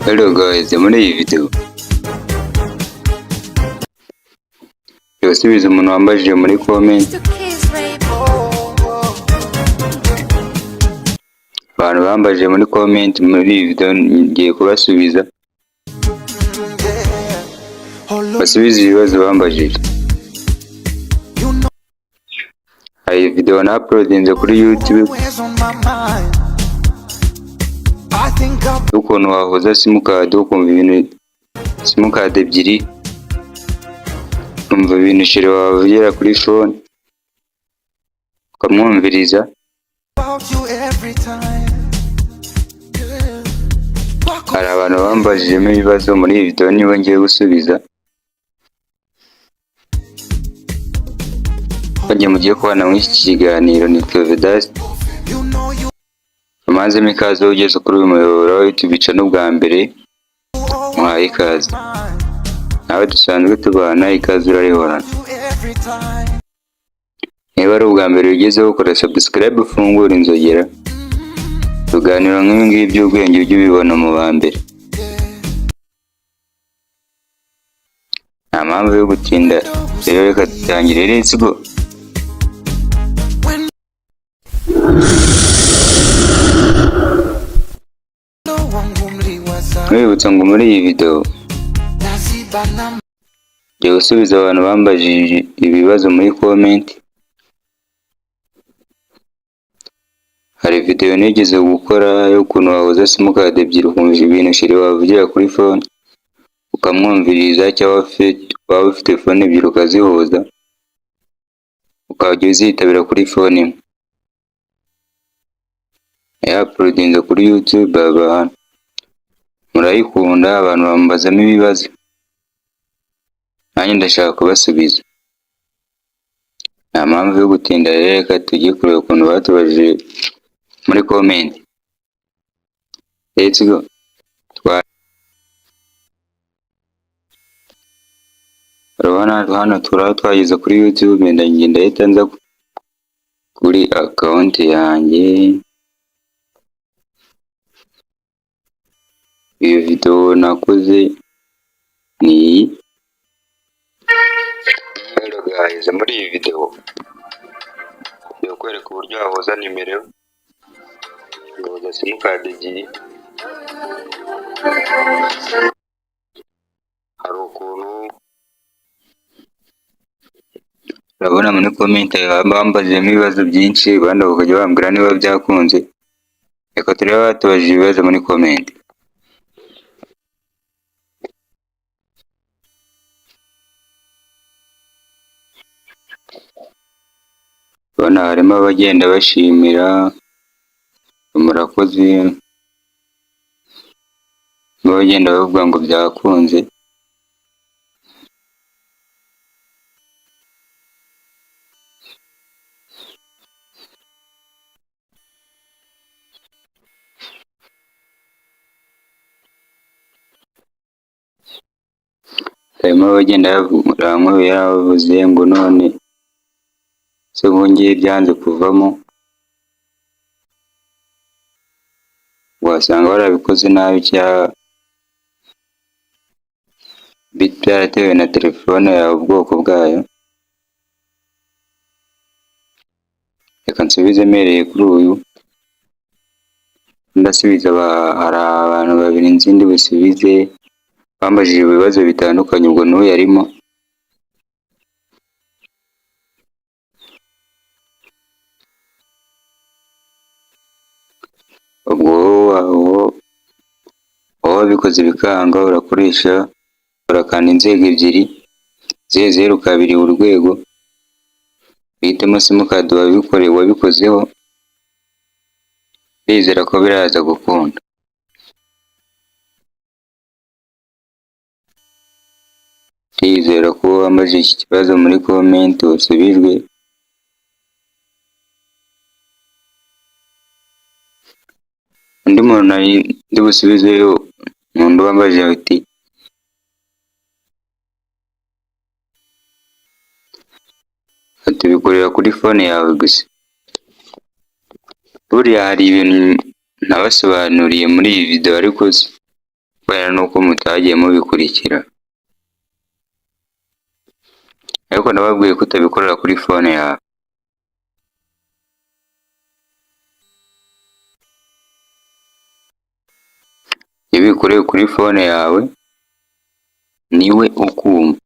Hello guys, muri iyi video yasubiza umuntu wambajije muri comment. Abantu bambajije muri comment muri iyi video ngiye kubasubiza, basubiza ibibazo bambajije. Hari video na uploadinze kuri YouTube ukuntu wahuza simukadi ukumva ibintu, simukadi ebyiri umva ibintu shire wavugira kuri phone ukamwumviriza. Hari abantu bambajijemo ibibazo muri iyi video niba ngiye gusubiza. Bagiye mugiye kubana muri iki kiganiro ni Vedas. Amanzemo ikaze ugeze kuri uyu muyoboro wa YouTube channel bwa mbere, muhaye ikaze. Nawe dusanzwe tubana ikaze urarihorana. Niba ari ubwa mbere ugezeho ukora subscribe ufungura inzogera, tuganira nk'ibi ngibi by'ubwenge ujye ubibona mu ba mbere. Nta mpamvu yo gutinda rero reka dutangire. Let's go. Mwibutsa ngo muri iyi video ngiye gusubiza abantu bambajije ibibazo muri comment. Hari video nigeze gukora y'ukuntu wahuza simukadi ebyiri ukumva ibintu shire wavugira kuri phone ukamwumviriza, cyangwa waba ufite phone ebyiri ukazihuza ukajya uzitabira kuri phone imwe. Uploadinze kuri YouTube, abantu murayikunda, abantu bambazamo ibibazo nanjye ndashaka kubasubiza. Nta mpamvu yo gutinda rero reka tujye kureba ukuntu batubajije muri comment. Let's go. Urabona hano turaba twageze kuri YouTube, ndagenda ahita nza kuri account yanjye. Iyo video nakoze ni iyi. Hello guys, muri iyi video ngiye kwereka uburyo wahuza nimero ugahuza simukadi ebyiri. Hari ukuntu urabona muri comment bambajijemo ibibazo byinshi, abandi bakajya bambwira niba byakunze. Reka turebe batubajije ibibazo muri comment. Urabona harimo abagenda bashimira murakoze, n'abagenda bavuga ngo byakunze. Harimo abagenda bavuga yaravuze ngo none se ngiye byanze kuvamo, wasanga warabikoze nabi cyangwa byaratewe na telefone yawe ubwoko bwayo. Reka nsubize mereye kuri uyu ndasubiza. Hari abantu babiri nzindi busubize bambajije ibibazo bitandukanye, ubwo n'uyu yarimo. Ubwo wowe wabikoze bikanga urakanda inzego ebyiri, 002 urwego, uhitemo simukadi wabikozeho. Ndizera ko biraza gukunda. Ndizera ko wambajije iki kibazo muri comment wasubijwe. Undi muntu nari ndi busubizeyo umuntu wambajije ati tubikorera kuri phone yawe gusa. Buriya hari ibintu nabasobanuriye muri iyi video ariko kubera nuko mutagiye mubikurikira, ariko nababwiye ko utabikorera kuri phone yawe. Iyo ubikoreye kuri phone yawe niwe ukumva,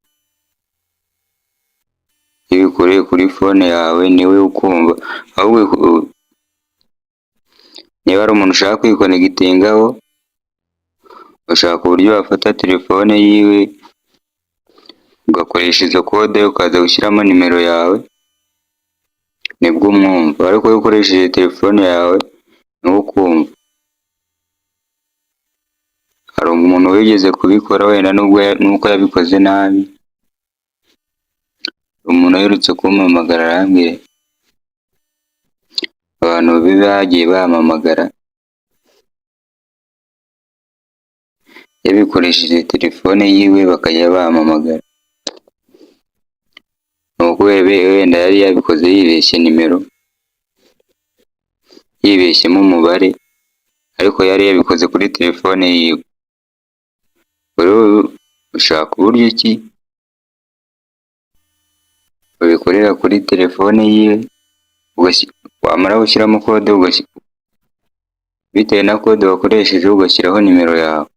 iyo ubikoreye kuri phone yawe niwe ukumva, ahubwo niba ari umuntu ushaka kwikonegitingaho, ushaka uburyo wafata telefone yiwe ugakoresha izo kode ukaza gushyiramo nimero yawe, nibwo umwumva. Ariko iyo ukoresheje telefone yawe niwe ukumva. Hari umuntu wigeze kubikora wenda nuko yabikoze nabi, umuntu aherutse kumpamagara arambwira abantu bagiye bampamagara yabikoresheje telefone yiwe bakajya bampamagara, nuko wenda yari yabikoze yibeshye nimero, yibeshyemo umubare, ariko yari yabikoze kuri telefone yiwe. Rero ushaka uburyo ki ubikorera kuri telefone yiwe, wamara gushyiramo kode bitewe na kode wakoresheje ugashyiraho nimero yawe.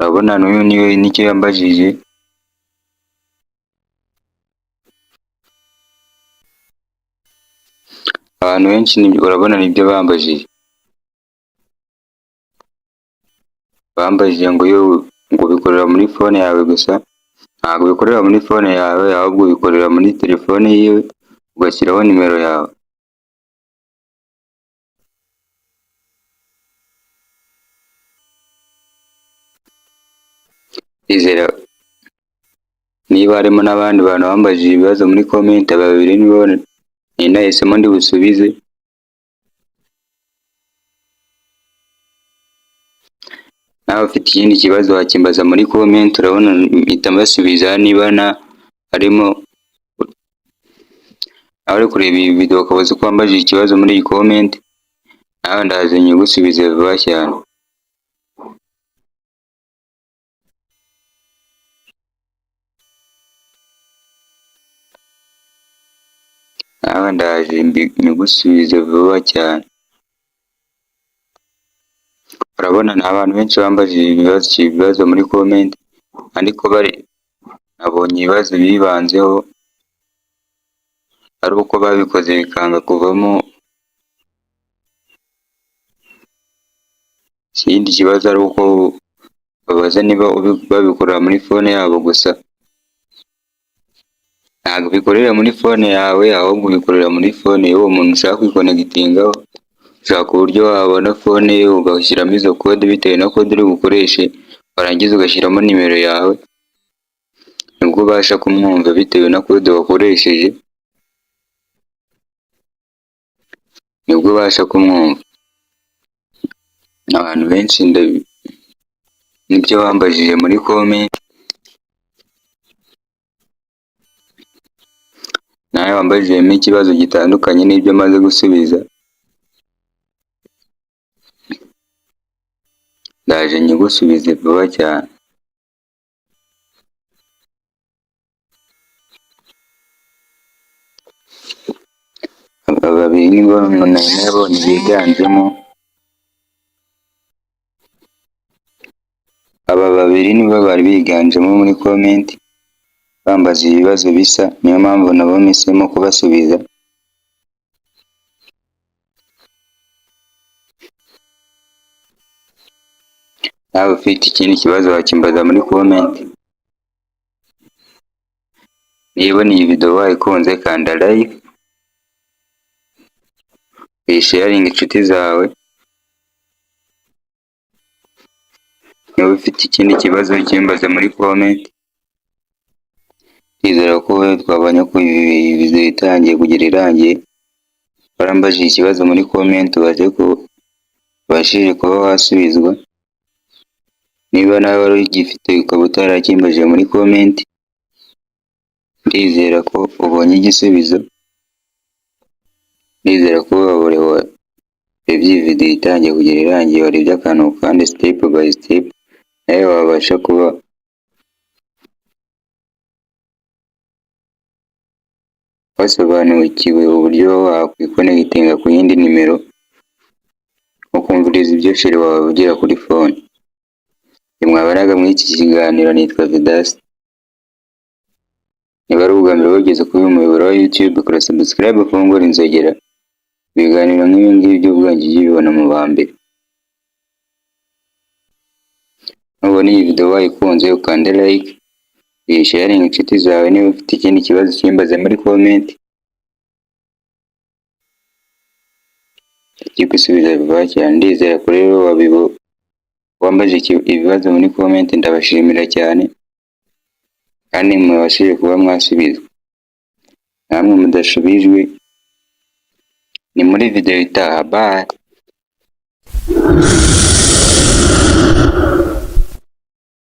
Urabona n'uyu nicyo yambajije, abantu benshi urabona nibyo bambajije, bambajije ngo bikorera muri phone yawe gusa. Ntabwo bikorera muri phone yawe, ahubwo bikorera muri telefone yiwe ugashyiraho nimero yawe. Izera niba harimo n'abandi bantu bambajije ibibazo muri comment, babiri nibo nahisemo ndi busubize. Nawe ufite ikindi kibazo wakimbaza muri comment, urabona mpita mbasubiza. Niba harimo nawe uri kureba iyi video ukabaza uko wambajije ikibazo muri iyi comment, nawe ndaje nyigusubize vuba cyane. Nawe ndaje nyigusubize vuba cyane. Urabona ni abantu benshi bambajije ibibazo muri comment, ariko nabonye ibibazo bibanzeho ari uko babikoze bikanga kuvamo. Ikindi kibazo ari uko babaza niba babikorera muri phone yabo gusa. Ntabwo bikorera muri phone yawe, ahubwo bikorera muri phone y'uwo muntu ushaka kwikonegitingaho. Ushaka uburyo wabona phone ye ugashyiramo izo kode bitewe na kode uri bukoreshe, warangiza ugashyiramo nimero yawe, nibwo ubasha kumwumva bitewe na kode wakoresheje, nibwo ubasha kumwumva. Abantu benshi nibyo bambajije muri comment, nawe wambajijemo ikibazo gitandukanye n'ibyo maze gusubiza, ndaje nyigusubize vuba cyane. Aba babiri nibo nabonye biganjemo, aba babiri nibo bari biganjemo muri comment bambaza ibibazo bisa, niyo mpamvu nabo mpisemo kubasubiza. Nawe ufite ikindi kibazo wakimbaza muri comment. Niba iyi video wayikunze kanda like, uyisharinge inshuti zawe. Niba ufite ikindi kibazo ukimbaza muri comment. Ndizera ko twabonye ko iyi video itangiye kugera irangiye. Warambajije ikibazo muri comment ubaze ko ubashije kuba wasubizwa. Niba nawe wari ugifite ukaba utarakimbajije muri comment, ndizera ko ubonye igisubizo. Ndizera ko warebye iyi video itangiye kugera irangiye, warebye akantu kandi step by step, nawe wabasha kuba wasobanukiwe uburyo wakwikonegitinga ku yindi nimero ukumviriza ibyo sheri wawe avugira kuri phone. Mwabanaga muri iki kiganiro nitwa Vedaste. Niba ari ubwa mbere wageze kuri uyu muyoboro wa YouTube, kora subscribe ufungure inzogera, ibiganiro nk'ibi ngibi by'ubwanjye ujye ubibona mu ba mbere. Nubona iyi video wayikunze ukande like, uyisharing inshuti zawe, niba ufite ikindi kibazo kimbaze muri comment, ikigusubiza vuba cyane. Ndizera ko rero wambaje ibibazo muri comment, ndabashimira cyane kandi mwabashije kuba mwasubizwa. Namwe mudashubijwe ni muri video itaha. Bye.